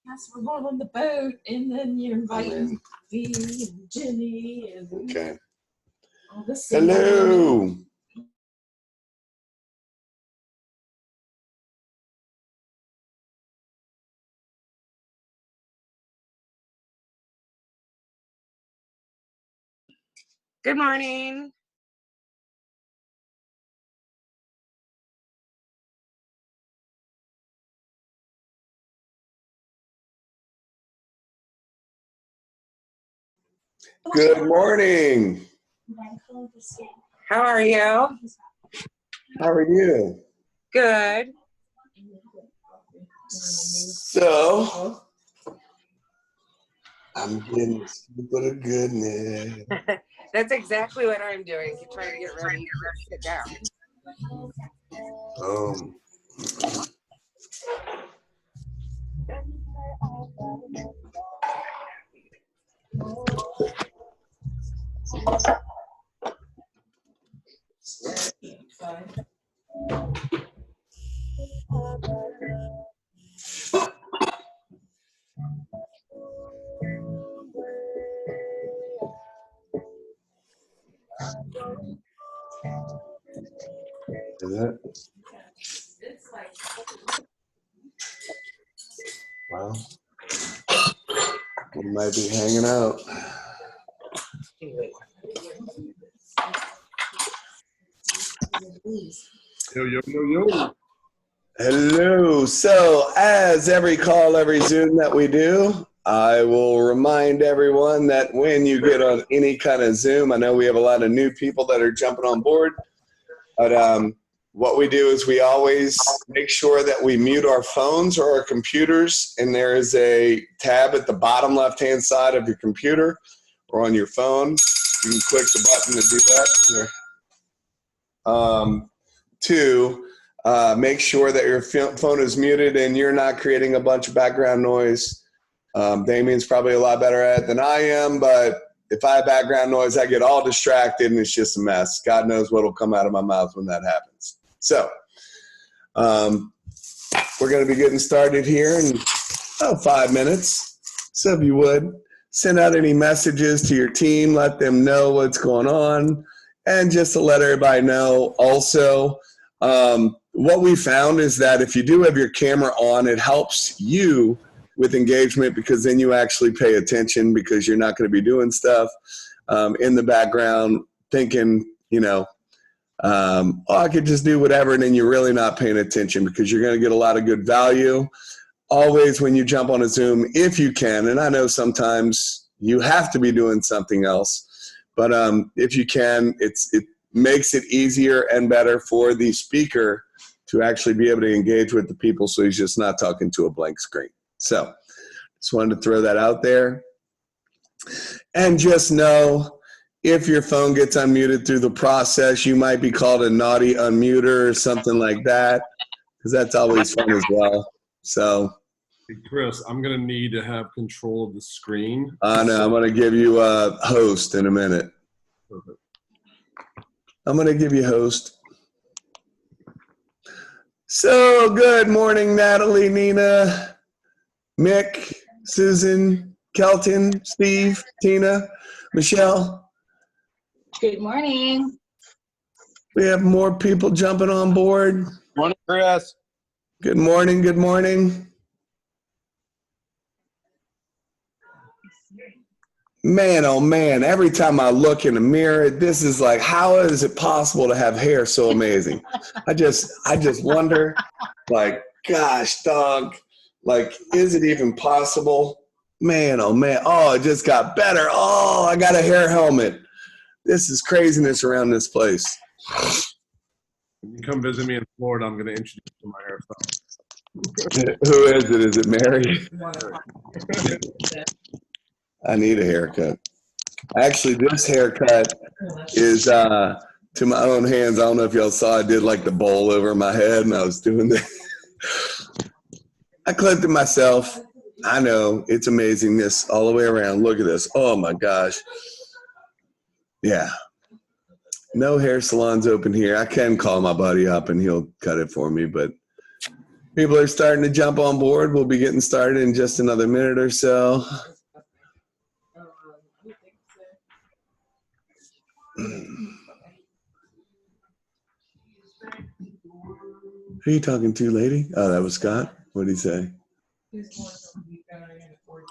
Yes, we're going on the boat, and then you're inviting V and Jenny and okay. all this. Hello. Good morning. Good morning. How are you? How are you? Good. So, I'm getting a scoop of the goodness. That's exactly what I'm doing. Trying to get ready to sit down. Is it? Well, we might be hanging out. Yo. Hello. So, as every call, every Zoom that we do, I will remind everyone that when you get on any kind of Zoom, I know we have a lot of new people that are jumping on board, but what we do is we always make sure that we mute our phones or our computers, and there is a tab at the bottom left-hand side of your computer or on your phone. You can click the button to do that. Make sure that your phone is muted and you're not creating a bunch of background noise. Damien's probably a lot better at it than I am, but if I have background noise, I get all distracted and it's just a mess. God knows what will come out of my mouth when that happens. So we're going to be getting started here in 5 minutes. So if you would, send out any messages to your team, let them know what's going on, and just to let everybody know also, what we found is that if you do have your camera on, it helps you with engagement because then you actually pay attention because you're not going to be doing stuff in the background thinking, I could just do whatever, and then you're really not paying attention because you're going to get a lot of good value. Always when you jump on a Zoom, if you can, and I know sometimes you have to be doing something else, but if you can, it makes it easier and better for the speaker to actually be able to engage with the people so he's just not talking to a blank screen. So just wanted to throw that out there. And just know, if your phone gets unmuted through the process, you might be called a naughty unmuter or something like that, because that's always fun as well. So, Hey, Chris, I'm going to need to have control of the screen. I know. I'm going to give you a host in a minute. Perfect. I'm going to give you host. So, good morning, Natalie, Nina, Mick, Susan, Kelton, Steve, Tina, Michelle. Good morning. We have more people jumping on board. Morning, Chris. Good morning. Good morning. Man, oh man, every time I look in the mirror, this is like, how is it possible to have hair so amazing? I just wonder, like, gosh, dog, like, is it even possible? Man, oh man, oh, it just got better. Oh, I got a hair helmet. This is craziness around this place. When you come visit me in Florida, I'm going to introduce you to my hairstyle. Who is it? Is it Mary? I need a haircut. Actually, this haircut is to my own hands. I don't know if y'all saw I did like the bowl over my head and I was doing that. I clipped it myself. I know, it's amazingness all the way around. Look at this. Oh my gosh. Yeah. No hair salons open here. I can call my buddy up and he'll cut it for me, but People are starting to jump on board. We'll be getting started in just another minute or so. I don't think so. Who are you talking to, lady? Oh, that was Scott. What did he say? Who's going from the guy at 14?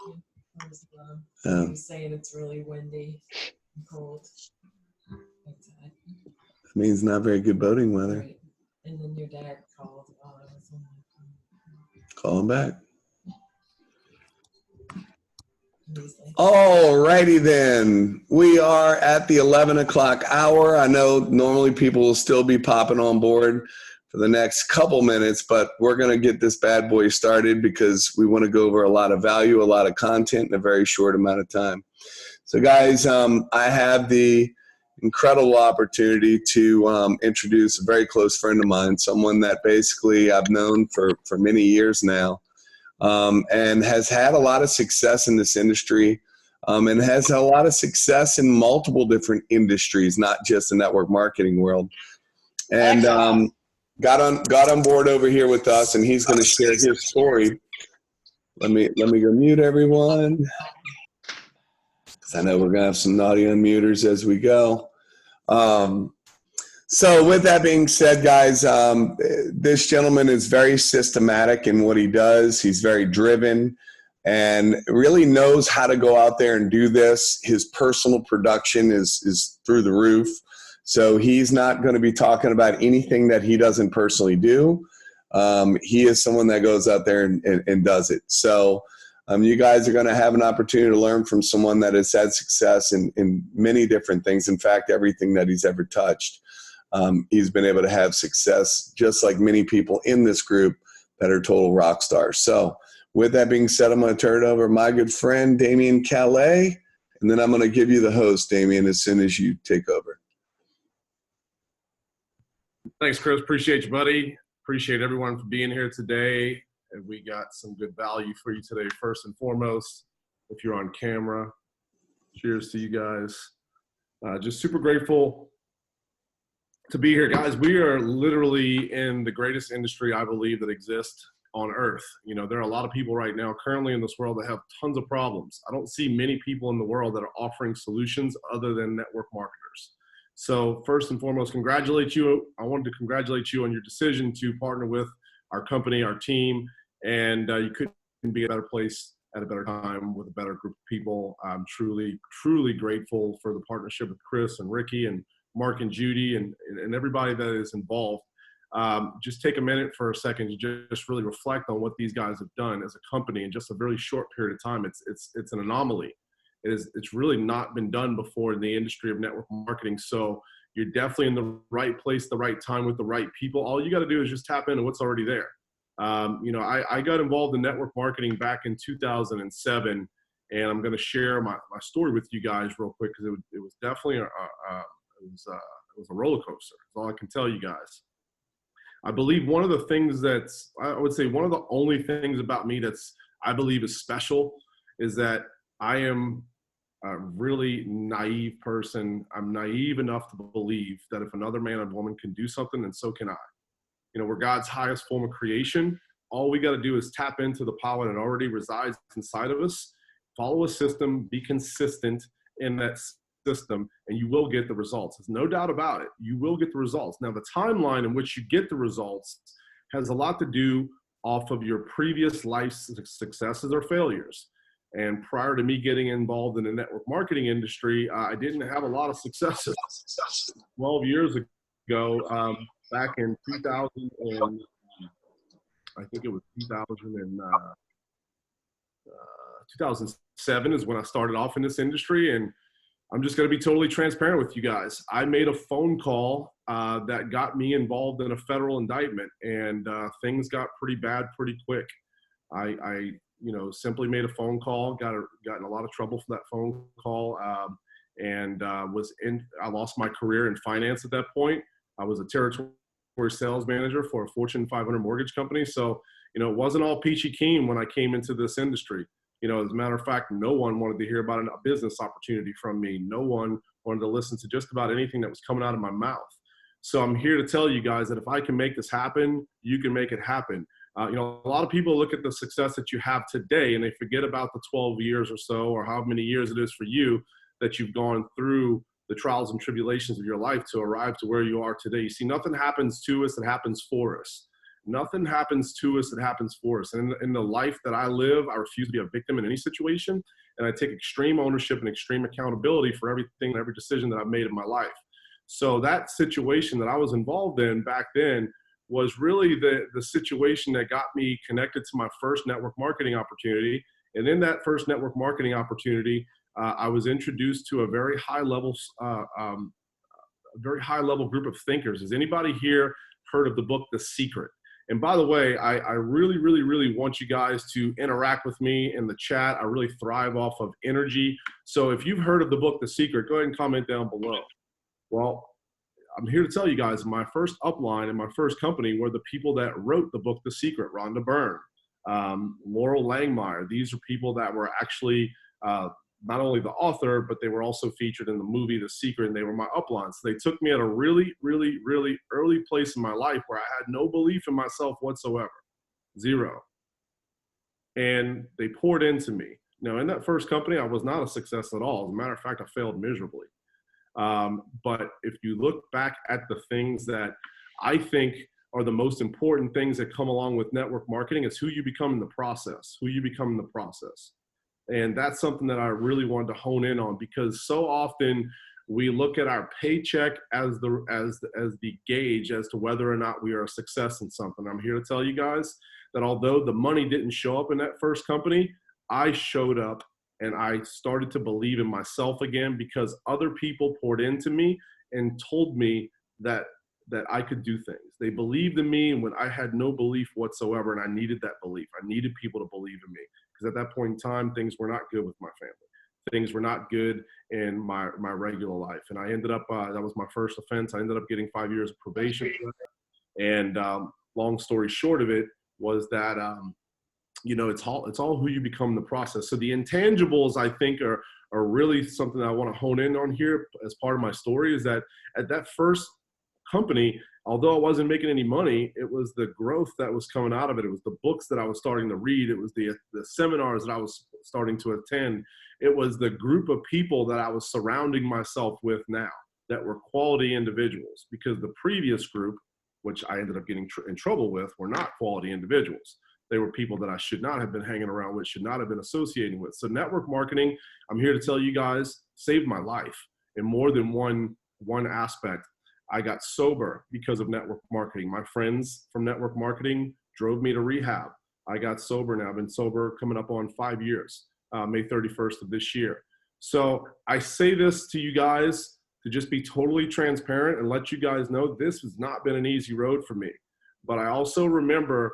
Oh. He's saying it's really windy and cold. Outside. That means not very good boating weather. Right. And then your dad called while I was on the phone. Call him back. He's like, All righty then. We are at the 11 o'clock hour. I know normally people will still be popping on board for the next couple minutes, but we're going to get this bad boy started because we want to go over a lot of value, a lot of content in a very short amount of time. So guys, I have the incredible opportunity to introduce a very close friend of mine, someone that basically I've known for many years now, and has had a lot of success in this industry, and has had a lot of success in multiple different industries, not just the network marketing world. And got on board over here with us, and he's going to share his story. Let me go mute everyone, because I know we're going to have some naughty unmuters as we go. So with that being said, guys, this gentleman is very systematic in what he does. He's very driven and really knows how to go out there and do this. His personal production is through the roof. So he's not going to be talking about anything that he doesn't personally do. He is someone that goes out there and does it. So you guys are going to have an opportunity to learn from someone that has had success in many different things. In fact, everything that he's ever touched. He's been able to have success just like many people in this group that are total rock stars. So with that being said, I'm going to turn it over to my good friend, Damien Callias, and then I'm going to give you the host, Damien, as soon as you take over. Thanks, Chris. Appreciate you, buddy. Appreciate everyone for being here today. And we got some good value for you today, first and foremost. If you're on camera, cheers to you guys. Just super grateful to be here, guys. We are literally in the greatest industry I believe that exists on earth. You know, there are a lot of people right now currently in this world that have tons of problems. I don't see many people in the world that are offering solutions other than network marketers. So first and foremost, congratulate you. I wanted to congratulate you on your decision to partner with our company, our team, and you couldn't be a better place at a better time with a better group of people. I'm truly, truly grateful for the partnership with Chris and Ricky and Mark and Judy and everybody that is involved. Just take a minute for a second to just really reflect on what these guys have done as a company in just a very short period of time. It's an anomaly. It's really not been done before in the industry of network marketing. So you're definitely in the right place, the right time with the right people. All you got to do is just tap into what's already there. You know, I got involved in network marketing back in 2007, and I'm going to share my story with you guys real quick because it was definitely it was a roller coaster. That's all I can tell you guys. I believe one of the things that's, I would say one of the only things about me that's I believe is special is that I am a really naive person. I'm naive enough to believe that if another man or woman can do something, then so can I. You know, we're God's highest form of creation. All we got to do is tap into the power that already resides inside of us, follow a system, be consistent in that system, and you will get the results. There's no doubt about it. You will get the results. Now, the timeline in which you get the results has a lot to do off of your previous life successes or failures. And prior to me getting involved in the network marketing industry, I didn't have a lot of successes. 12 years ago, back in 2000, and I think it was 2007 is when I started off in this industry. And I'm just going to be totally transparent with you guys. I made a phone call that got me involved in a federal indictment, and things got pretty bad pretty quick. I you know, simply made a phone call, got in a lot of trouble for that phone call, and I lost my career in finance at that point. I was a territory sales manager for a Fortune 500 mortgage company. So, you know, it wasn't all peachy keen when I came into this industry. You know, as a matter of fact, no one wanted to hear about a business opportunity from me. No one wanted to listen to just about anything that was coming out of my mouth. So I'm here to tell you guys that if I can make this happen, you can make it happen. A lot of people look at the success that you have today and they forget about the 12 years or so, or how many years it is for you that you've gone through the trials and tribulations of your life to arrive to where you are today. You see, nothing happens to us, it happens for us. Nothing happens to us, it happens for us. And in the life that I live, I refuse to be a victim in any situation. And I take extreme ownership and extreme accountability for everything, every decision that I've made in my life. So that situation that I was involved in back then was really the situation that got me connected to my first network marketing opportunity. And in that first network marketing opportunity, I was introduced to a very high level group of thinkers. Has anybody here heard of the book, The Secret? And by the way, I really, really, really want you guys to interact with me in the chat. I really thrive off of energy. So if you've heard of the book, The Secret, go ahead and comment down below. Well, I'm here to tell you guys, my first upline and my first company were the people that wrote the book, The Secret. Rhonda Byrne, Laurel Langmeyer. These are people that were actually not only the author, but they were also featured in the movie, The Secret, and they were my uplines. So they took me at a really, really, really early place in my life where I had no belief in myself whatsoever, zero. And they poured into me. Now, in that first company, I was not a success at all. As a matter of fact, I failed miserably. But if you look back at the things that I think are the most important things that come along with network marketing, it's who you become in the process, And that's something that I really wanted to hone in on, because so often we look at our paycheck as the gauge as to whether or not we are a success in something. I'm here to tell you guys that although the money didn't show up in that first company, I showed up and I started to believe in myself again, because other people poured into me and told me that I could do things. They believed in me when I had no belief whatsoever, and I needed that belief. I needed people to believe in me, because at that point in time, things were not good with my family. Things were not good in my regular life. And I ended up, that was my first offense. I ended up getting 5 years of probation. And long story short of it was that, it's all who you become in the process. So the intangibles, I think, are really something that I want to hone in on here as part of my story, is that at that first company, although I wasn't making any money, it was the growth that was coming out of it. It was the books that I was starting to read. It was the seminars that I was starting to attend. It was the group of people that I was surrounding myself with now that were quality individuals, because the previous group, which I ended up getting in trouble with, were not quality individuals. They were people that I should not have been hanging around with, should not have been associating with. So network marketing, I'm here to tell you guys, saved my life in more than one aspect. I got sober because of network marketing. My friends from network marketing drove me to rehab. I got sober now. I've been sober coming up on 5 years, May 31st of this year. So I say this to you guys to just be totally transparent and let you guys know this has not been an easy road for me. But I also remember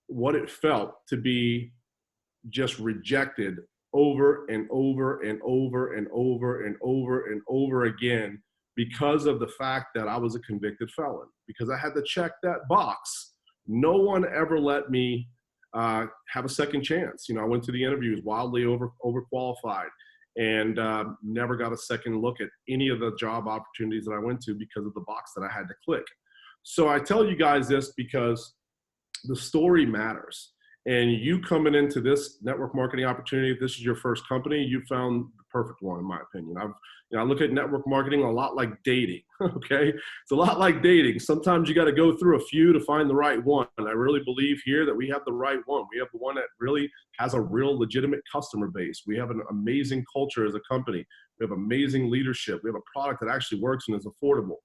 what it felt to be just rejected over and over and over and over and over and over again, because of the fact that I was a convicted felon, because I had to check that box. No one ever let me have a second chance. I went to the interviews wildly overqualified, and never got a second look at any of the job opportunities that I went to because of the box that I had to click. So I tell you guys this because the story matters. And you coming into this network marketing opportunity, if this is your first company, you found the perfect one, in my opinion. I look at network marketing a lot like dating, okay? It's a lot like dating. Sometimes you got to go through a few to find the right one. And I really believe here that we have the right one. We have the one that really has a real legitimate customer base. We have an amazing culture as a company. We have amazing leadership. We have a product that actually works and is affordable.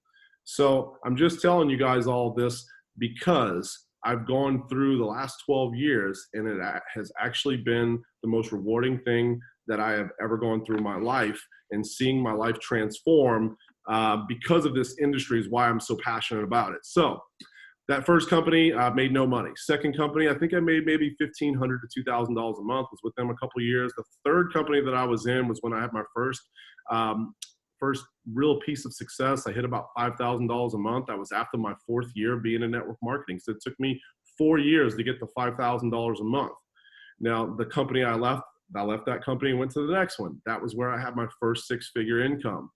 So I'm just telling you guys all this because I've gone through the last 12 years, and it has actually been the most rewarding thing that I have ever gone through in my life, and seeing my life transform because of this industry is why I'm so passionate about it. So that first company made no money. Second company, I think I made maybe $1,500 to $2,000 a month, was with them a couple of years. The third company that I was in was when I had my first real piece of success. I hit about $5,000 a month. I was after my 4th year being in network marketing. So it took me 4 years to get to $5,000 a month. Now, the company I left that company and went to the next one. That was where I had my first 6-figure income.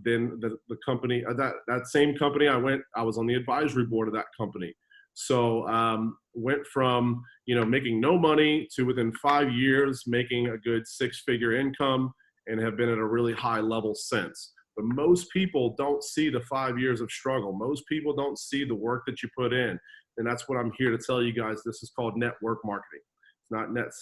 Then the company, that same company I was on the advisory board of that company. So went from, making no money to within 5 years making a good 6-figure income and have been at a really high level since. But most people don't see the 5 years of struggle. Most people don't see the work that you put in. And that's what I'm here to tell you guys. This is called network marketing. It's not net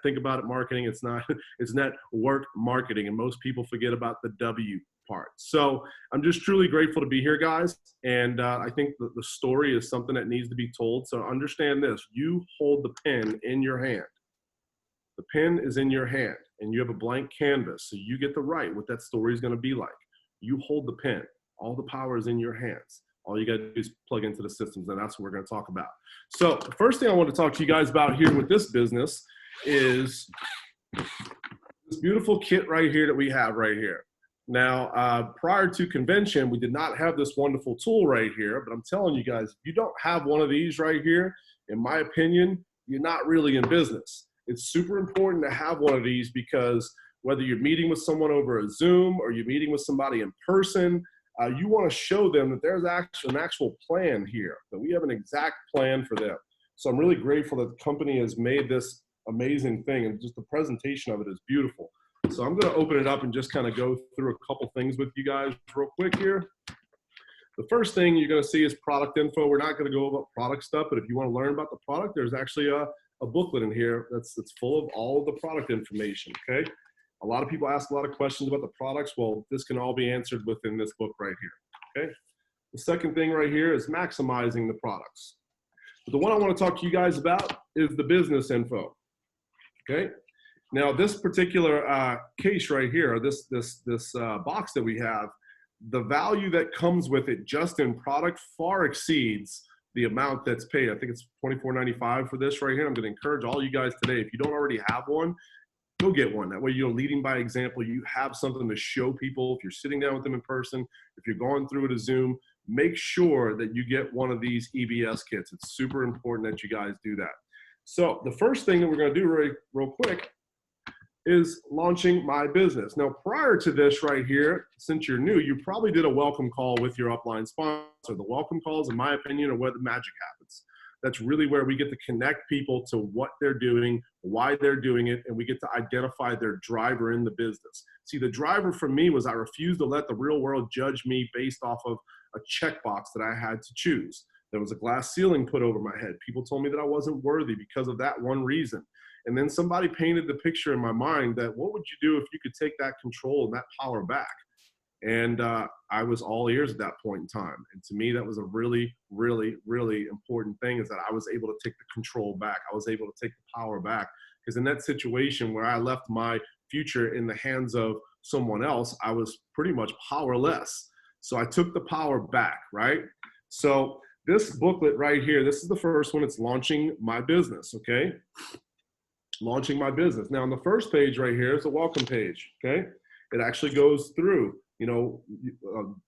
think about it marketing. It's not, it's network marketing. And most people forget about the W part. So I'm just truly grateful to be here, guys. And I think that the story is something that needs to be told. So understand this, you hold the pen in your hand. The pen is in your hand and you have a blank canvas. So you get to write what that story is going to be like. You hold the pen. All the power is in your hands. All you got to do is plug into the systems, and that's what we're going to talk about. So the first thing I want to talk to you guys about here with this business is this beautiful kit right here that we have right here. Now, prior to convention, we did not have this wonderful tool right here, but I'm telling you guys, if you don't have one of these right here, in my opinion, you're not really in business. It's super important to have one of these because whether you're meeting with someone over a Zoom or you're meeting with somebody in person, you want to show them that there's an actual plan here, that we have an exact plan for them. So I'm really grateful that the company has made this amazing thing, and just the presentation of it is beautiful. So I'm going to open it up and just kind of go through a couple things with you guys real quick here. The first thing you're going to see is product info. We're not going to go over product stuff, but if you want to learn about the product, there's actually a booklet in here that's full of all of the product information, okay? A lot of people ask a lot of questions about the products. Well, this can all be answered within this book right here, okay? The second thing right here is maximizing the products. But the one I want to talk to you guys about is the business info, okay? Now, this particular case right here, this box that we have, the value that comes with it just in product far exceeds the amount that's paid. I think it's $24.95 for this right here. I'm going to encourage all you guys today, if you don't already have one, go get one. That way you're leading by example. You have something to show people. If you're sitting down with them in person, if you're going through it a Zoom, make sure that you get one of these EBS kits. It's super important that you guys do that. So the first thing that we're going to do real quick is launching my business. Now, prior to this right here, since you're new, you probably did a welcome call with your upline sponsor. The welcome calls, in my opinion, are where the magic happens. That's really where we get to connect people to what they're doing, why they're doing it, and we get to identify their driver in the business. See, the driver for me was I refused to let the real world judge me based off of a checkbox that I had to choose. There was a glass ceiling put over my head. People told me that I wasn't worthy because of that one reason. And then somebody painted the picture in my mind that what would you do if you could take that control and that power back? And I was all ears at that point in time. And to me, that was a really, really, really important thing, is that I was able to take the control back. I was able to take the power back. Because in that situation where I left my future in the hands of someone else, I was pretty much powerless. So I took the power back, right? So this booklet right here, this is the first one. It's launching my business, okay? Launching my business. Now on the first page right here is a welcome page, okay? It actually goes through,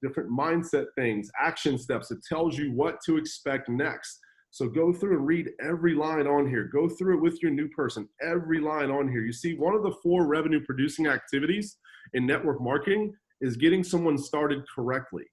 different mindset things, action steps. It tells you what to expect next. So go through and read every line on here. Go through it with your new person, every line on here. You see, one of the 4 revenue producing activities in network marketing is getting someone started correctly.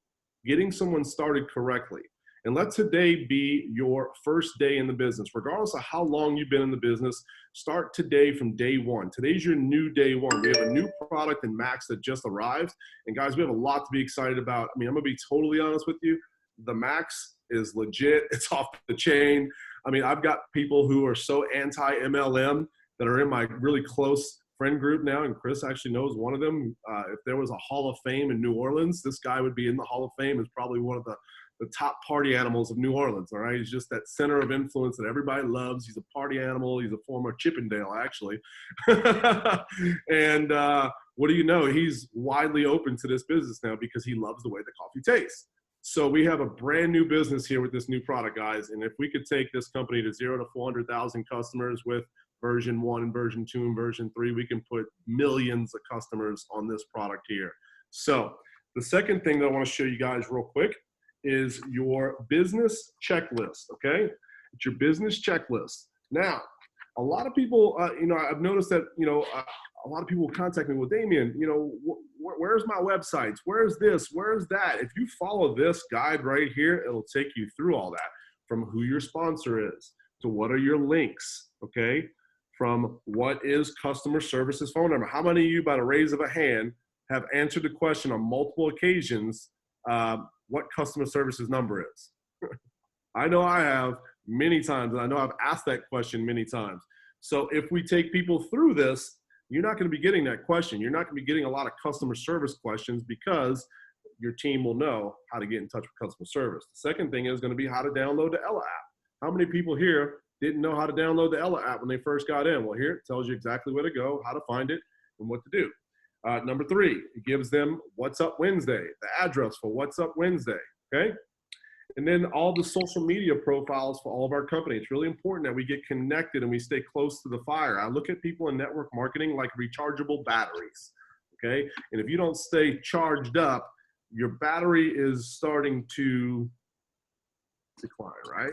Getting someone started correctly. And let today be your first day in the business. Regardless of how long you've been in the business, start today from day one. Today's your new day one. We have a new product in Max that just arrived. And guys, we have a lot to be excited about. I mean, I'm gonna be totally honest with you. The Max is legit. It's off the chain. I mean, I've got people who are so anti-MLM that are in my really close friend group now, and Chris actually knows one of them. If there was a Hall of Fame in New Orleans, this guy would be in the Hall of Fame as probably one of the top party animals of New Orleans, all right? He's just that center of influence that everybody loves. He's a party animal. He's a former Chippendale, actually. And what do you know? He's widely open to this business now because he loves the way the coffee tastes. So we have a brand new business here with this new product, guys. And if we could take this company to 0 to 400,000 customers with version 1 and version 2 and version 3, we can put millions of customers on this product here. So the second thing that I want to show you guys real quick is your business checklist, okay? It's your business checklist. Now, a lot of people, I've noticed that, a lot of people will contact me, well, Damien, where's my websites? Where's this? Where's that? If you follow this guide right here, it'll take you through all that. from who your sponsor is, to what are your links, okay? From what is customer service's phone number. How many of you, by the raise of a hand, have answered the question on multiple occasions, what customer service's number is? I know I have many times, and I know I've asked that question many times. So if we take people through this, you're not going to be getting that question. You're not going to be getting a lot of customer service questions because your team will know how to get in touch with customer service. The second thing is going to be how to download the Ella app. How many people here didn't know how to download the Ella app when they first got in? Well, here it tells you exactly where to go, how to find it, and what to do. Number 3, it gives them What's Up Wednesday, the address for What's Up Wednesday, okay? And then all the social media profiles for all of our company. It's really important that we get connected and we stay close to the fire. I look at people in network marketing like rechargeable batteries, okay? And if you don't stay charged up, your battery is starting to decline, right?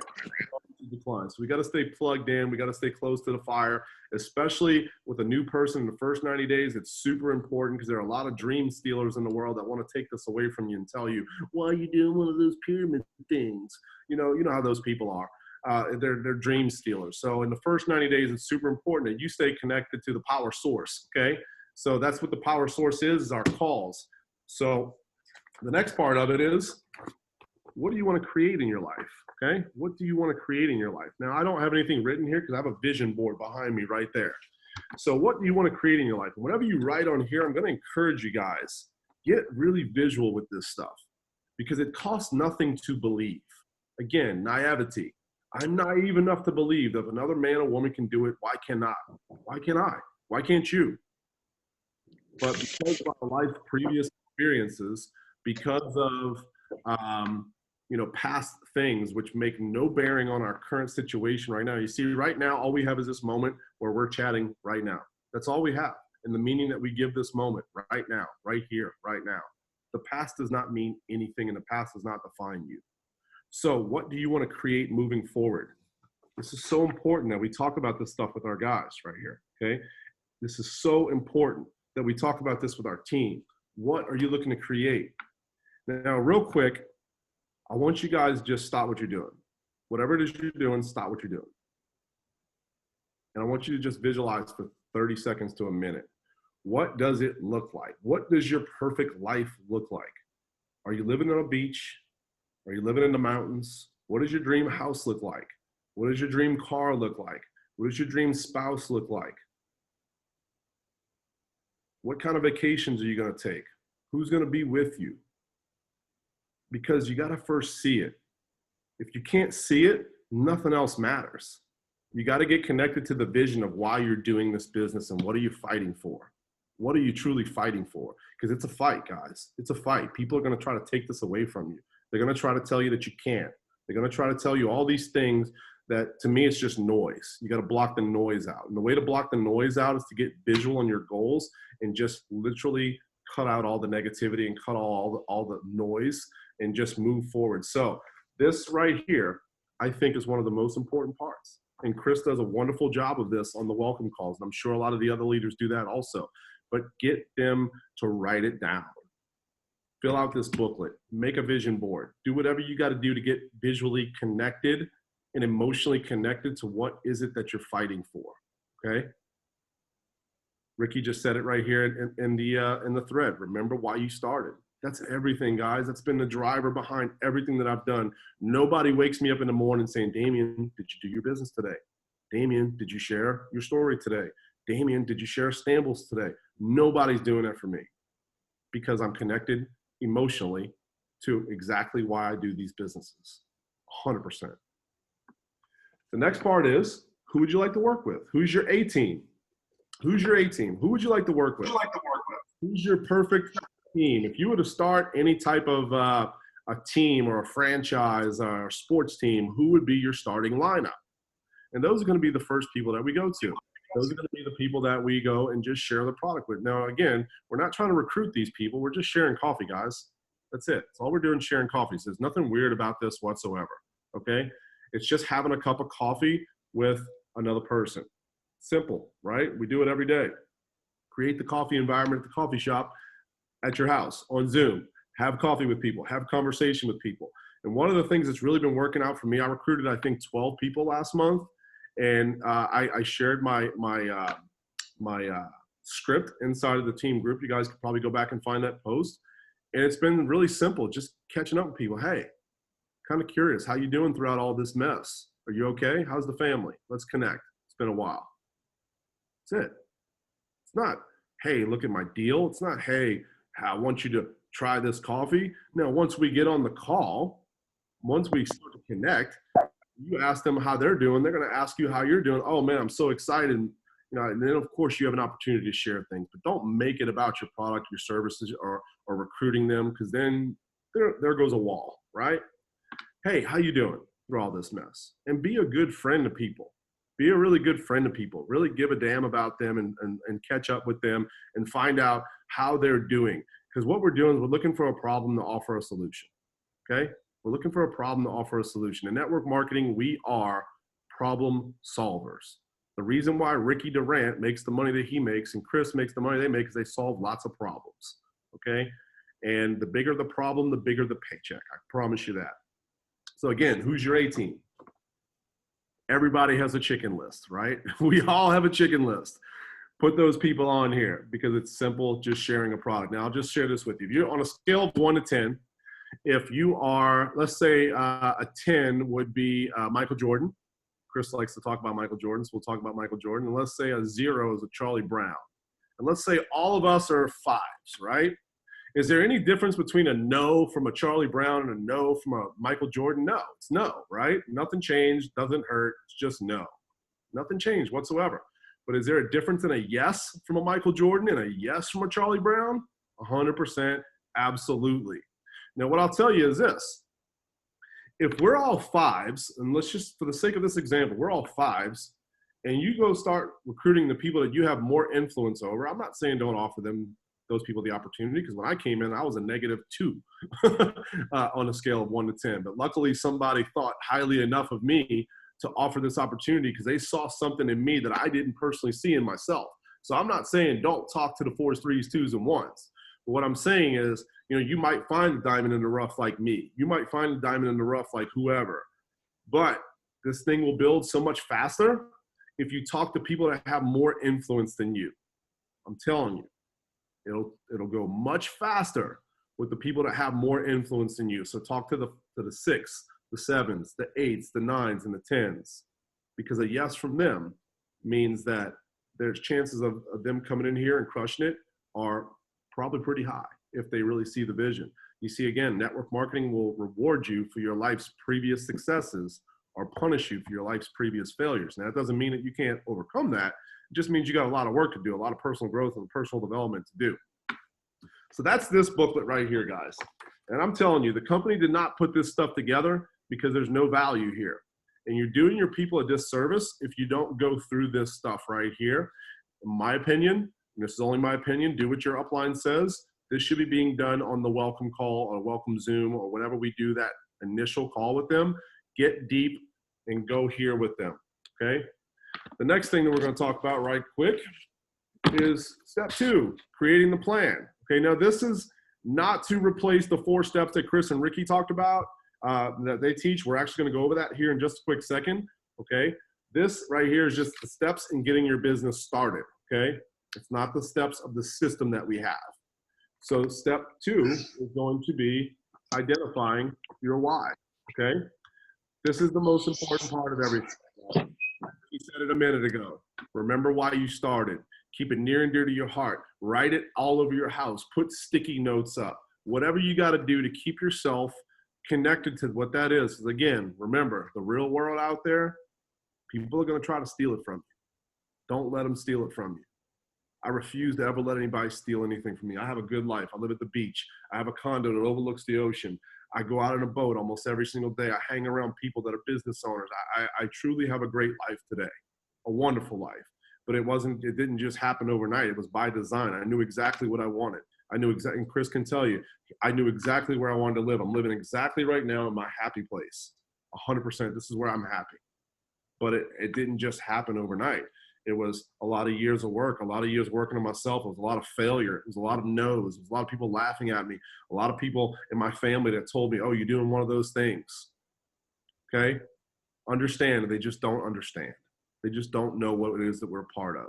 Decline. So we got to stay plugged in. We got to stay close to the fire, especially with a new person in the first 90 days. It's super important because there are a lot of dream stealers in the world that want to take this away from you and tell you, why are you doing one of those pyramid things? You know how those people are. They're dream stealers. So in the first 90 days, it's super important that you stay connected to the power source, okay? So that's what the power source is our calls. So the next part of it is, what do you want to create in your life? Okay, what do you want to create in your life? Now, I don't have anything written here because I have a vision board behind me right there. So what do you want to create in your life? Whatever you write on here, I'm going to encourage you guys, get really visual with this stuff because it costs nothing to believe. Again, naivety. I'm naive enough to believe that if another man or woman can do it, why cannot? Why can't I? Why can't you? But because of our life's previous experiences, because of past things which make no bearing on our current situation right now. You see, right now, all we have is this moment where we're chatting right now. That's all we have. And the meaning that we give this moment right now, right here, right now. The past does not mean anything, and the past does not define you. So what do you want to create moving forward? This is so important that we talk about this stuff with our guys right here, okay? This is so important that we talk about this with our team. What are you looking to create? Now, real quick, I want you guys to just stop what you're doing. Whatever it is you're doing, stop what you're doing. And I want you to just visualize for 30 seconds to a minute. What does it look like? What does your perfect life look like? Are you living on a beach? Are you living in the mountains? What does your dream house look like? What does your dream car look like? What does your dream spouse look like? What kind of vacations are you going to take? Who's going to be with you? Because you got to first see it. If you can't see it, nothing else matters. You got to get connected to the vision of why you're doing this business and what are you fighting for? What are you truly fighting for? Because it's a fight, guys. It's a fight. People are going to try to take this away from you. They're going to try to tell you that you can't. They're going to try to tell you all these things that, to me, it's just noise. You got to block the noise out. And the way to block the noise out is to get visual on your goals and just literally cut out all the negativity and cut all the noise and just move forward. So this right here, I think, is one of the most important parts. And Chris does a wonderful job of this on the welcome calls. And I'm sure a lot of the other leaders do that also. But get them to write it down. Fill out this booklet. Make a vision board. Do whatever you got to do to get visually connected and emotionally connected to what is it that you're fighting for, okay? Ricky just said it right here in the thread. Remember why you started. That's everything, guys. That's been the driver behind everything that I've done. Nobody wakes me up in the morning saying, Damien, did you do your business today? Damien, did you share your story today? Damien, did you share Stambles today? Nobody's doing that for me because I'm connected emotionally to exactly why I do these businesses, 100%. The next part is, who would you like to work with? Who's your A team? Who's your A team? Who would you like to work with? Who's your perfect team? If you were to start any type of a team or a franchise or a sports team, who would be your starting lineup? And those are going to be the first people that we go to. Those are going to be the people that we go and just share the product with. Now, again, we're not trying to recruit these people. We're just sharing coffee, guys. That's it. That's all we're doing, sharing coffee. So there's nothing weird about this whatsoever, okay? It's just having a cup of coffee with another person. Simple, right? We do it every day. Create the coffee environment at the coffee shop at your house on Zoom. Have coffee with people. Have conversation with people. And one of the things that's really been working out for me, I recruited, I think, 12 people last month. And I shared my script inside of the team group. You guys could probably go back and find that post. And it's been really simple, just catching up with people. Hey, kind of curious, how you doing throughout all this mess? Are you okay? How's the family? Let's connect. It's been a while. That's it. It's not, hey, look at my deal. It's not, hey, I want you to try this coffee. No, once we get on the call, once we start to connect, you ask them how they're doing. They're going to ask you how you're doing. Oh man, I'm so excited. And then of course you have an opportunity to share things, but don't make it about your product, your services, or recruiting them, because then there goes a wall, right? Hey, how you doing through all this mess? And be a good friend to people. Be a really good friend to people. Really give a damn about them and catch up with them and find out how they're doing. Because what we're doing is we're looking for a problem to offer a solution, okay? We're looking for a problem to offer a solution. In network marketing, we are problem solvers. The reason why Ricky Durant makes the money that he makes and Chris makes the money they make is they solve lots of problems, okay? And the bigger the problem, the bigger the paycheck. I promise you that. So again, who's your A team? Everybody has a chicken list, right? We all have a chicken list. Put those people on here because it's simple, just sharing a product. Now, I'll just share this with you. If you're on a scale of 1 to 10, if you are, let's say a 10 would be Michael Jordan. Chris likes to talk about Michael Jordan, so we'll talk about Michael Jordan. And let's say a 0 is a Charlie Brown. And let's say all of us are 5s, right? Is there any difference between a no from a Charlie Brown and a no from a Michael Jordan? No, it's no, right? Nothing changed, doesn't hurt, it's just no. Nothing changed whatsoever. But is there a difference in a yes from a Michael Jordan and a yes from a Charlie Brown? 100%, absolutely. Now, what I'll tell you is this. If we're all 5s, and let's just, for the sake of this example, we're all 5s, and you go start recruiting the people that you have more influence over, I'm not saying don't offer those people the opportunity, because when I came in, I was a -2 on a scale of 1 to 10. But luckily, somebody thought highly enough of me to offer this opportunity because they saw something in me that I didn't personally see in myself. So I'm not saying don't talk to the 4s, 3s, 2s, and 1s. But what I'm saying is, you might find a diamond in the rough like me. You might find a diamond in the rough like whoever. But this thing will build so much faster if you talk to people that have more influence than you. I'm telling you, it'll go much faster with the people that have more influence than you. So talk to the 6, the 7s, the 8s, the 9s, and the 10s, because a yes from them means that there's chances of them coming in here and crushing it are probably pretty high if they really see the vision. You see, again, network marketing will reward you for your life's previous successes or punish you for your life's previous failures. Now, that doesn't mean that you can't overcome that. It just means you got a lot of work to do, a lot of personal growth and personal development to do. So that's this booklet right here, guys. And I'm telling you, the company did not put this stuff together because there's no value here. And you're doing your people a disservice if you don't go through this stuff right here. In my opinion, and this is only my opinion, do what your upline says. This should be being done on the welcome call or welcome Zoom or whenever we do that initial call with them. Get deep and go here with them, okay? The next thing that we're going to talk about right quick is step 2, creating the plan. Okay, now this is not to replace the 4 steps that Chris and Ricky talked about that they teach. We're actually going to go over that here in just a quick second, okay? This right here is just the steps in getting your business started, okay? It's not the steps of the system that we have. So step 2 is going to be identifying your why, okay? This is the most important part of everything. He said it a minute ago. Remember why you started. Keep it near and dear to your heart. Write it all over your house. Put sticky notes up. Whatever you got to do to keep yourself connected to what that is. Because again, remember, the real world out there, people are going to try to steal it from you. Don't let them steal it from you. I refuse to ever let anybody steal anything from me. I have a good life. I live at the beach. I have a condo that overlooks the ocean. I go out on a boat almost every single day. I hang around people that are business owners. I truly have a great life today, a wonderful life. But it didn't just happen overnight. It was by design. I knew exactly what I wanted. I knew exactly, and Chris can tell you, I knew exactly where I wanted to live. I'm living exactly right now in my happy place, 100%. This is where I'm happy. But it didn't just happen overnight. It was a lot of years of work, a lot of years working on myself. It was a lot of failure. It was a lot of no's. It was a lot of people laughing at me. A lot of people in my family that told me, oh, you're doing one of those things. Okay? Understand, they just don't understand. They just don't know what it is that we're a part of.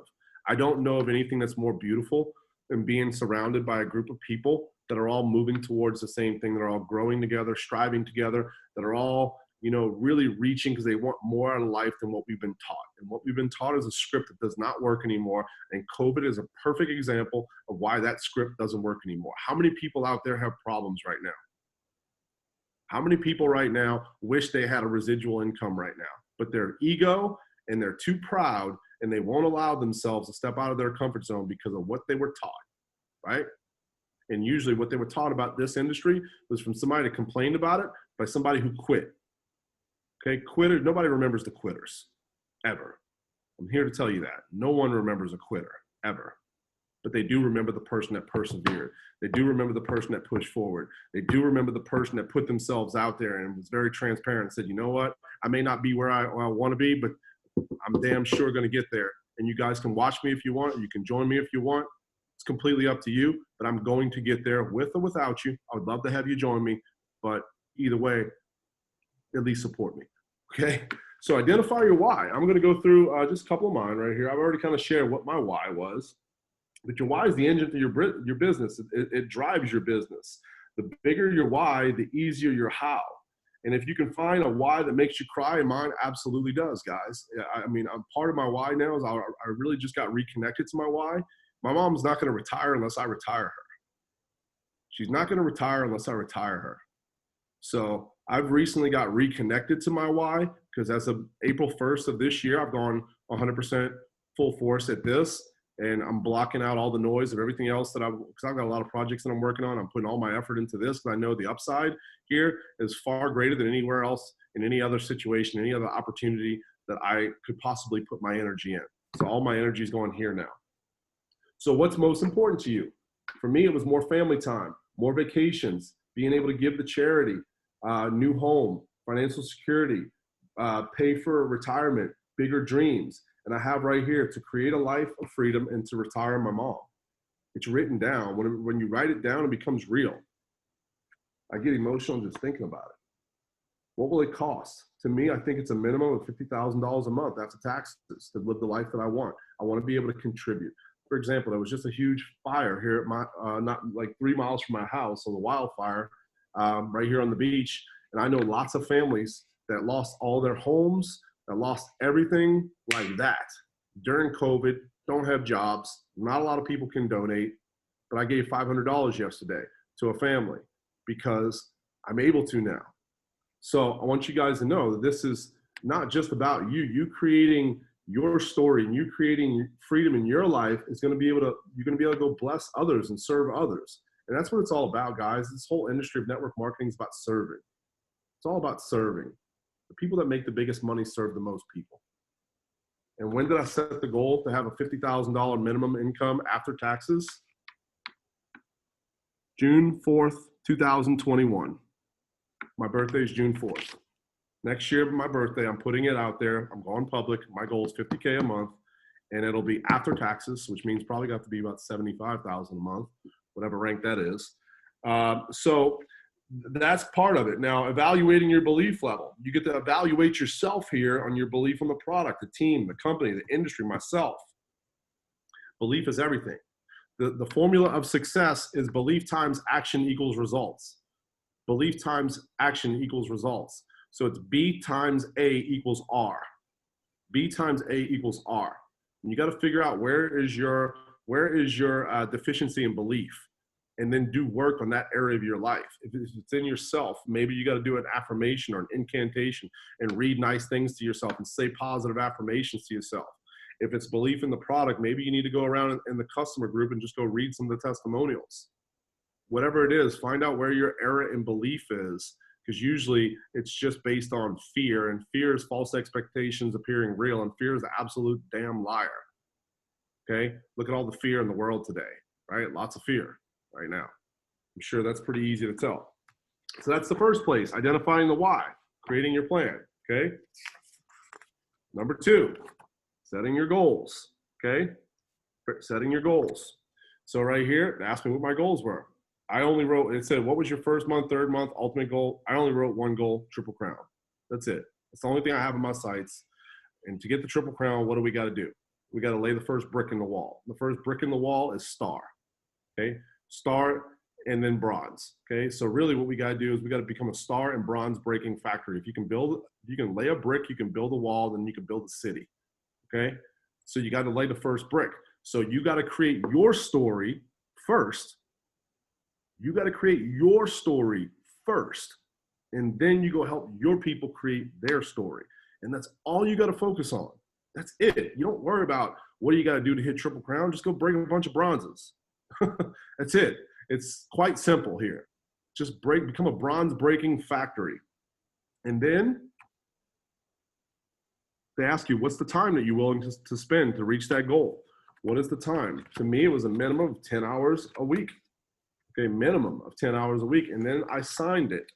I don't know of anything that's more beautiful than being surrounded by a group of people that are all moving towards the same thing, that are all growing together, striving together, that are all, you know, really reaching because they want more out of life than what we've been taught. And what we've been taught is a script that does not work anymore. And COVID is a perfect example of why that script doesn't work anymore. How many people out there have problems right now? How many people right now wish they had a residual income right now, but their ego and they're too proud and they won't allow themselves to step out of their comfort zone because of what they were taught, right? And usually what they were taught about this industry was from somebody that complained about it by somebody who quit. Okay, quitter, nobody remembers the quitters, ever. I'm here to tell you that. No one remembers a quitter, ever. But they do remember the person that persevered. They do remember the person that pushed forward. They do remember the person that put themselves out there and was very transparent and said, you know what, I may not be where I want to be, but I'm damn sure going to get there. And you guys can watch me if you want. You can join me if you want. It's completely up to you, but I'm going to get there with or without you. I would love to have you join me, but either way, at least support me, okay? So identify your why. I'm gonna go through just a couple of mine right here. I've already kind of shared what my why was, but your why is the engine for your business. It drives your business. The bigger your why, the easier your how. And if you can find a why that makes you cry, and mine absolutely does, guys. I mean, I'm part of my why now is I really just got reconnected to my why. My mom's not gonna retire unless I retire her. She's not gonna retire unless I retire her. So I've recently got reconnected to my why because as of April 1st of this year, I've gone 100% full force at this, and I'm blocking out all the noise of everything else because I've got a lot of projects that I'm working on. I'm putting all my effort into this because I know the upside here is far greater than anywhere else in any other situation, any other opportunity that I could possibly put my energy in. So all my energy is going here now. So what's most important to you? For me, it was more family time, more vacations, being able to give to charity, new home, financial security, pay for retirement, bigger dreams. And I have right here to create a life of freedom and to retire my mom. It's written down. When you write it down, it becomes real. I get emotional just thinking about it. What will it cost? To me, I think it's a minimum of $50,000 a month after taxes to live the life that I want. I want to be able to contribute. For example, there was just a huge fire here at my, not like 3 miles from my house, on the wildfire right here on the beach. And I know lots of families that lost all their homes, that lost everything like that during COVID, don't have jobs. Not a lot of people can donate, but I gave $500 yesterday to a family because I'm able to now. So I want you guys to know that this is not just about you creating your story and you creating freedom in your life is going to be able to, you're going to be able to go bless others and serve others. And that's what it's all about, guys. This whole industry of network marketing is about serving. It's all about serving. The people that make the biggest money serve the most people. And when did I set the goal to have a $50,000 minimum income after taxes? June 4th, 2021. My birthday is June 4th. Next year, my birthday, I'm putting it out there. I'm going public. My goal is $50K a month, and it'll be after taxes, which means probably got to be about $75,000 a month, whatever rank that is. So that's part of it. Now, evaluating your belief level. You get to evaluate yourself here on your belief on the product, the team, the company, the industry, myself. Belief is everything. The formula of success is belief times action equals results. Belief times action equals results. So it's B times A equals R. B times A equals R. And you got to figure out where is your deficiency in belief, and then do work on that area of your life. If it's in yourself, maybe you got to do an affirmation or an incantation and read nice things to yourself and say positive affirmations to yourself. If it's belief in the product, maybe you need to go around in the customer group and just go read some of the testimonials. Whatever it is, find out where your error in belief is, because usually it's just based on fear, and fear is false expectations appearing real, and fear is the absolute damn liar. Okay? Look at all the fear in the world today, right? Lots of fear right now. I'm sure that's pretty easy to tell. So that's the first place, identifying the why, creating your plan, okay? Number 2, Setting your goals, okay? Setting your goals. So right here, it asked me what my goals were. I only wrote, it said, what was your first month, third month, ultimate goal? I only wrote one goal, Triple Crown. That's it. That's the only thing I have in my sights. And to get the Triple Crown, what do we got to do? We got to lay the first brick in the wall. The first brick in the wall is star, okay? Star and then bronze, okay? So really what we got to do is we got to become a star and bronze breaking factory. If you can lay a brick, you can build a wall, then you can build a city, okay? So you got to lay the first brick. So you got to create your story first. You got to create your story first. And then you go help your people create their story. And that's all you got to focus on. That's it. You don't worry about what do you got to do to hit Triple Crown. Just go break a bunch of bronzes. That's it. It's quite simple here. Just become a bronze breaking factory. And then they ask you, what's the time that you're willing to spend to reach that goal? What is the time? To me, it was a minimum of 10 hours a week. Okay, minimum of 10 hours a week. And then I signed it.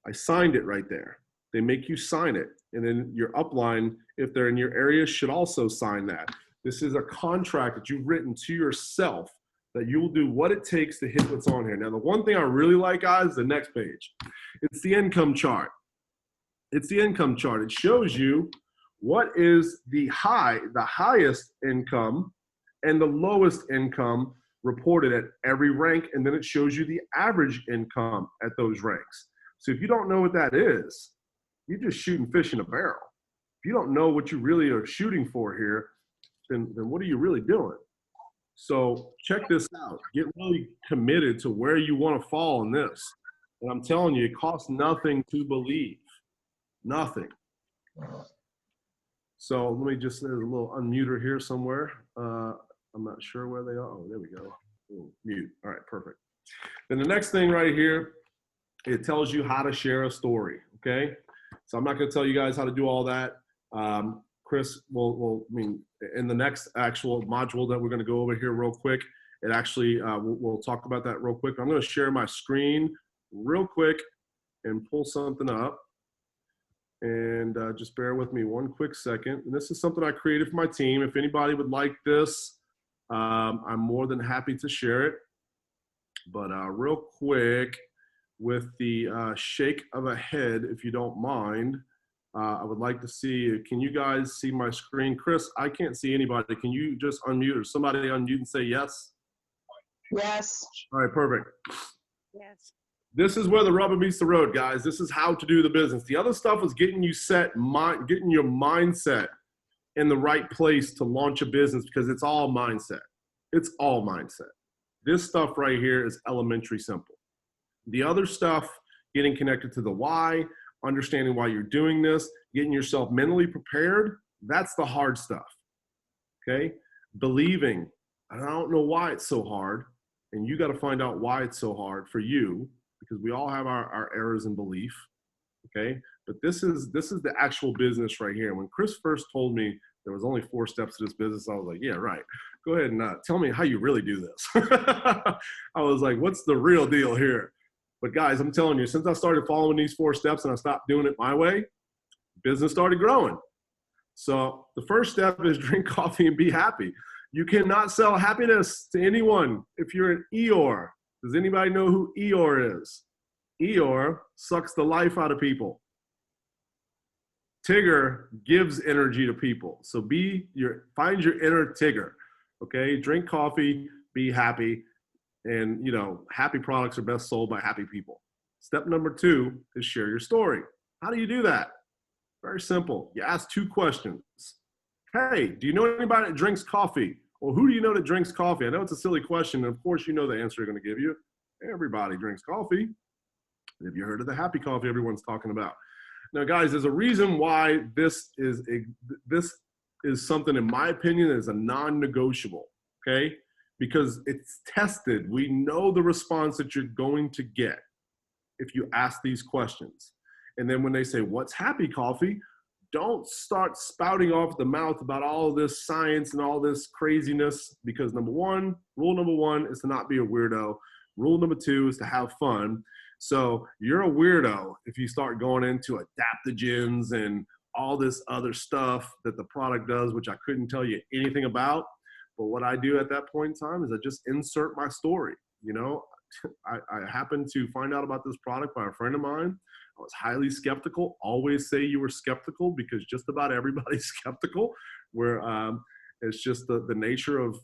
I signed it right there. They make you sign it. And then your upline, if they're in your area, should also sign that. This is a contract that you've written to yourself that you will do what it takes to hit what's on here. Now, the one thing I really like, guys, is the next page. It's the income chart. It's the income chart. It shows you what is the highest income and the lowest income reported at every rank, and then it shows you the average income at those ranks. So if you don't know what that is, you're just shooting fish in a barrel. If you don't know what you really are shooting for here, then what are you really doing? So check this out. Get really committed to where you want to fall in this. And I'm telling you, it costs nothing to believe. Nothing. So let me just, there's a little unmuter here somewhere. I'm not sure where they are. Oh, there we go. Oh, mute. All right, perfect. Then the next thing right here, it tells you how to share a story, okay? So I'm not going to tell you guys how to do all that. Chris will, I mean, in the next actual module that we're going to go over here real quick, it actually, we'll talk about that real quick. I'm going to share my screen real quick and pull something up. And just bear with me one quick second. And this is something I created for my team. If anybody would like this, I'm more than happy to share it. But real quick, with the shake of a head, if you don't mind, I would like to see, can you guys see my screen? Chris, I can't see anybody. Can you just unmute or somebody unmute and say yes? Yes. All right, perfect. Yes. This is where the rubber meets the road, guys. This is how to do the business. The other stuff is getting you set, getting your mindset in the right place to launch a business, because it's all mindset. It's all mindset. This stuff right here is elementary simple. The other stuff, getting connected to the why, understanding why you're doing this, getting yourself mentally prepared, that's the hard stuff, okay? Believing, I don't know why it's so hard, and you got to find out why it's so hard for you, because we all have our errors in belief, okay? But this is the actual business right here. When Chris first told me there was only 4 steps to this business, I was like, yeah, right. Go ahead and tell me how you really do this. I was like, what's the real deal here? But guys, I'm telling you, since I started following these 4 steps and I stopped doing it my way, business started growing. So the first step is drink coffee and be happy. You cannot sell happiness to anyone if you're an Eeyore. Does anybody know who Eeyore is? Eeyore sucks the life out of people. Tigger gives energy to people. So find your inner Tigger, okay? Drink coffee, be happy. And, you know, happy products are best sold by happy people. Step number 2 is share your story. How do you do that? Very simple. You ask 2 questions. Hey, do you know anybody that drinks coffee? Or who do you know that drinks coffee? I know it's a silly question, and of course you know the answer they're going to give you. Everybody drinks coffee. Have you heard of the happy coffee everyone's talking about? Now, guys, there's a reason why this is something, in my opinion, that is a non-negotiable, okay? Because it's tested. We know the response that you're going to get if you ask these questions. And then when they say, what's happy coffee? Don't start spouting off the mouth about all this science and all this craziness, because rule number one is to not be a weirdo. Rule number 2 is to have fun. So you're a weirdo if you start going into adaptogens and all this other stuff that the product does, which I couldn't tell you anything about. But what I do at that point in time is I just insert my story. You know, I happened to find out about this product by a friend of mine. I was highly skeptical. Always say you were skeptical, because just about everybody's skeptical. Where it's just the nature of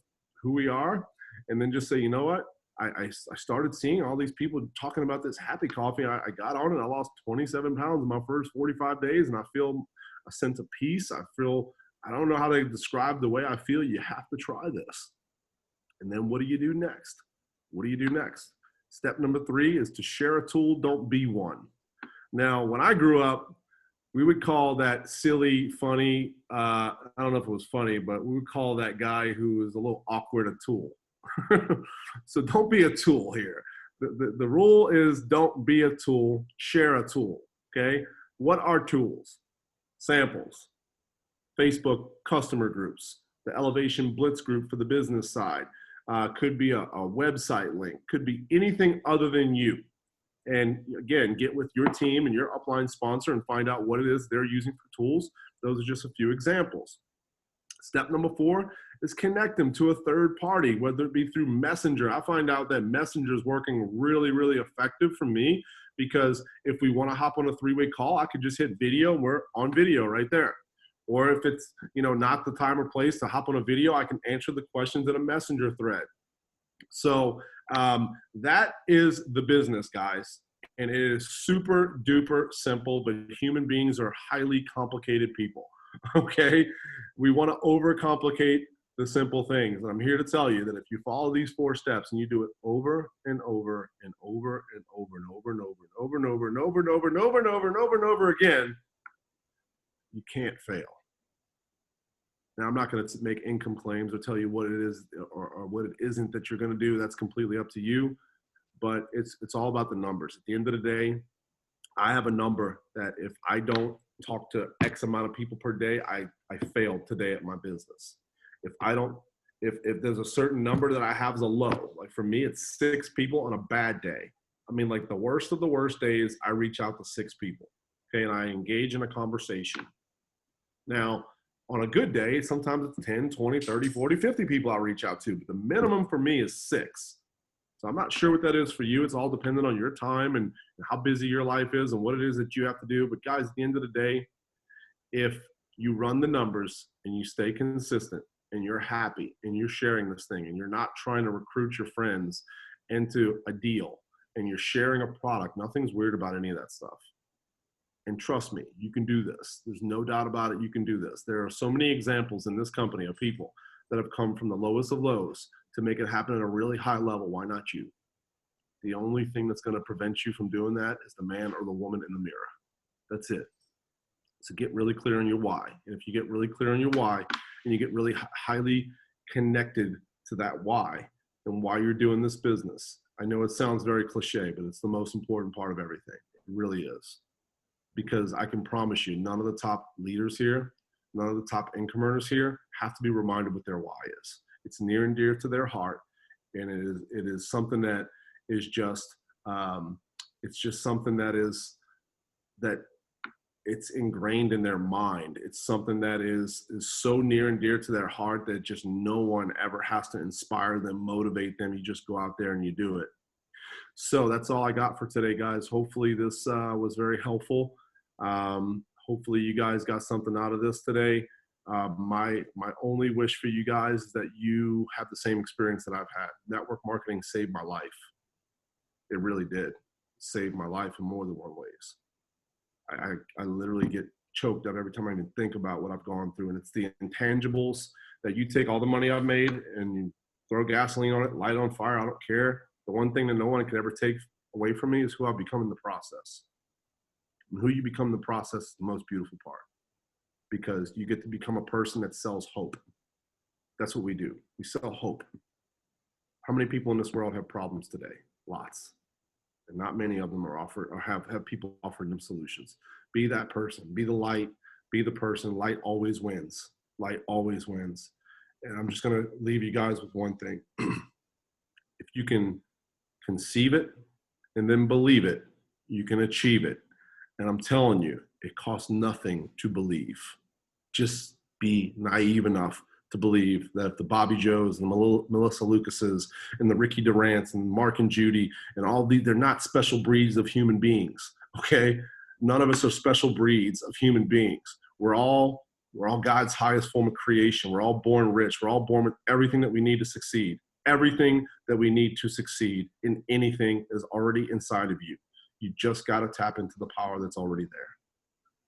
who we are. And then just say, you know what? I started seeing all these people talking about this happy coffee. I got on it. I lost 27 pounds in my first 45 days, and I feel a sense of peace. I don't know how to describe the way I feel. You have to try this. And then what do you do next? What do you do next? Step number 3 is to share a tool, don't be one. Now, when I grew up, we would call that silly, funny, I don't know if it was funny, but we would call that guy who was a little awkward a tool. So don't be a tool here. The rule is don't be a tool, share a tool, okay? What are tools? Samples, Facebook customer groups, the Elevation Blitz group for the business side, could be a website link, could be anything other than you. And again, get with your team and your upline sponsor and find out what it is they're using for tools. Those are just a few examples. Step number 4 is connect them to a third party, whether it be through Messenger. I find out that Messenger is working really, really effective for me, because if we want to hop on a 3-way call, I could just hit video and we're on video right there. Or if it's, you know, not the time or place to hop on a video, I can answer the questions in a Messenger thread. So that is the business, guys. And it is super duper simple, but human beings are highly complicated people. Okay, we want to overcomplicate the simple things. And I'm here to tell you that if you follow these 4 steps and you do it over and over and over and over and over and over and over and over and over and over and over and over and over and over again, you can't fail. Now, I'm not going to make income claims or tell you what it is or what it isn't that you're going to do. That's completely up to you. But it's all about the numbers. At the end of the day, I have a number that if I don't talk to X amount of people per day, I failed today at my business. If there's a certain number that I have as a low, like for me, it's 6 people on a bad day. I mean, like the worst of the worst days, I reach out to 6 people, okay, and I engage in a conversation. Now, on a good day, sometimes it's 10, 20, 30, 40, 50 people I reach out to, but the minimum for me is 6. So I'm not sure what that is for you. It's all dependent on your time and how busy your life is and what it is that you have to do. But guys, at the end of the day, if you run the numbers and you stay consistent and you're happy and you're sharing this thing and you're not trying to recruit your friends into a deal and you're sharing a product, nothing's weird about any of that stuff. And trust me, you can do this. There's no doubt about it. You can do this. There are so many examples in this company of people that have come from the lowest of lows to make it happen at a really high level. Why not you? The only thing that's going to prevent you from doing that is the man or the woman in the mirror. That's it. So get really clear on your why. And if you get really clear on your why and you get really highly connected to that why and why you're doing this business, I know it sounds very cliche, but it's the most important part of everything. It really is. Because I can promise you, none of the top leaders here, none of the top income earners here have to be reminded what their why is. It's near and dear to their heart, and it is something that is just it's just something that it's ingrained in their mind. It's something that is so near and dear to their heart that just no one ever has to inspire them, motivate them. You just go out there and you do it. So that's all I got for today, guys. Hopefully this was very helpful. Hopefully you guys got something out of this today. My only wish for you guys is that you have the same experience that I've had. Network marketing saved my life. It really did. Save my life in more than one ways. I literally get choked up every time I even think about what I've gone through. And it's the intangibles that you take all the money I've made and you throw gasoline on it, light it on fire. I don't care. The one thing that no one can ever take away from me is who I've become in the process. And who you become in the process is the most beautiful part, because you get to become a person that sells hope. That's what we do. We sell hope. How many people in this world have problems today? Lots. And not many of them are offered or have people offering them solutions. Be that person. Be the light. Be the person. Light always wins. Light always wins. And I'm just going to leave you guys with one thing. If you can conceive it and then believe it, you can achieve it. And I'm telling you, It costs nothing to believe. Just be naive enough to believe that the Bobby Joes and the Melissa Lucases and the Ricky Durants and Mark and Judy and all these, they're not special breeds of human beings, okay? None of us are special breeds of human beings. We're all God's highest form of creation. We're all born rich. We're all born with everything that we need to succeed. Everything that we need to succeed in anything is already inside of you. You just got to tap into the power that's already there.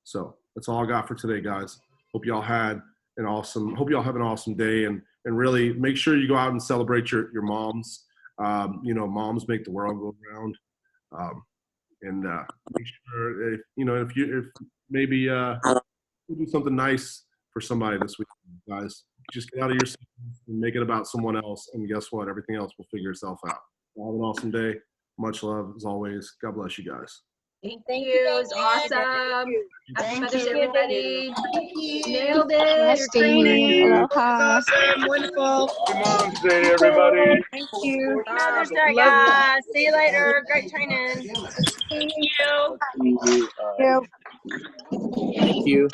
So that's all I got for today, guys. Hope y'all have an awesome day, and really make sure you go out and celebrate your moms. Moms make the world go round. Make sure if maybe do something nice for somebody this week, guys. Just get out of yourself and make it about someone else, and guess what? Everything else will figure itself out. Have an awesome day. Much love as always. God bless you guys. Thank you. It was awesome. Happy Mother's Day, everybody. Thank you. Nailed it. Yes, You're crazy. Aloha. Awesome. Wonderful. Happy Mom's Day, everybody. Thank you. Mother's Day, Love you. guys. See you later. Great training. Thank you. Thank you.